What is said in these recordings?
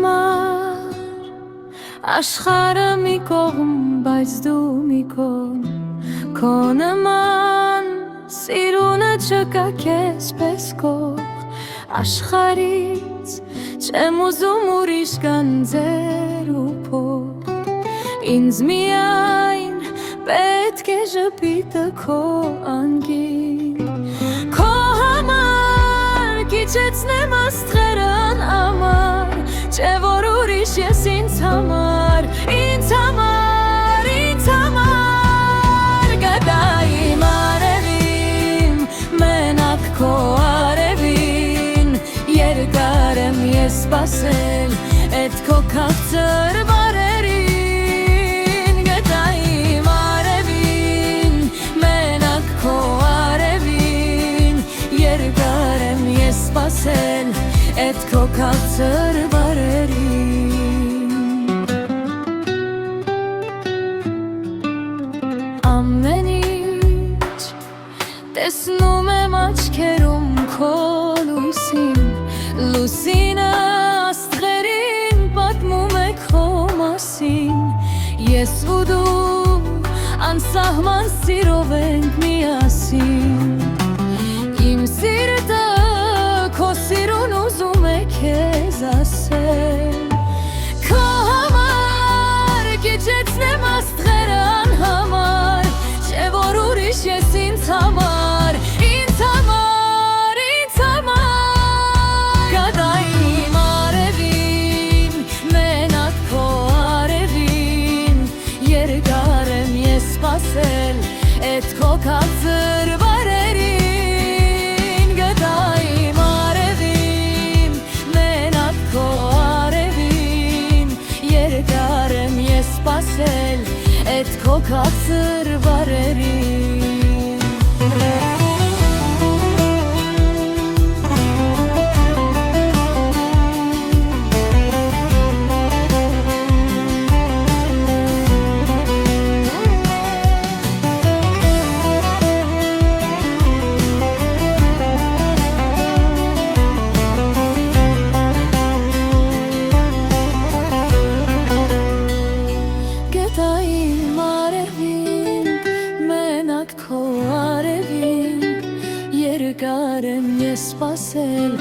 համար աշխարհը մի կողմ, բայց դու մի կողմ Քո նման սիրունը չկա քեզ պես կող Աշխարհից չեմ ուզում ուրիշ գանձեր ու փող Ինձ միայն պետք է ժպիտը քո անգին Քո համար քիչեցնեմ աստղերն ամար Չէ որ ուրիշ ես ինձ համար Գտայի մարևին, մենակ քո արևին Երկար եմ ես սպասել էդ քո քաղցր բարերին Գտայի մարևին, մենակ քո արևին Երկար եմ ես սպասել էդ քո քաղցր բարերին Ամեն ինչ տեսնում եմ աչքերում քո լույսին Լուսինը աստղերին պատմում է քո մասին Ես ու դու անսահման սիրով ենք միասին Իմ սիրտը քո սիրուն ուզում է քեզ ասել Քո համար քիչեցնեմ աստղերն համար Չէ որ ուրիշ ես ինձ համար Գտայի մարևին, մենակ քո արևին Երկար եմ ես սպասել էդ քո քաղցր բարերին Գտայի մարևին, մենակ քո արևին Երկար եմ ես սպասել էդ քո քաղցր բարերին Երկար եմ ես սպասել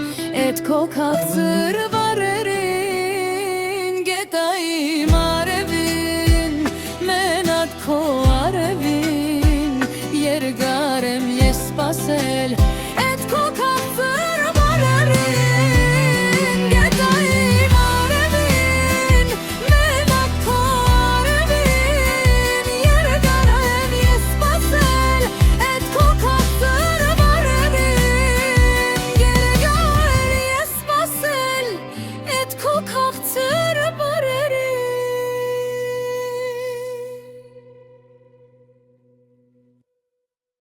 էդ քո քաղցր բարերին Գետայի մարևին, մենակ քո արևին Երկար եմ ես սպասել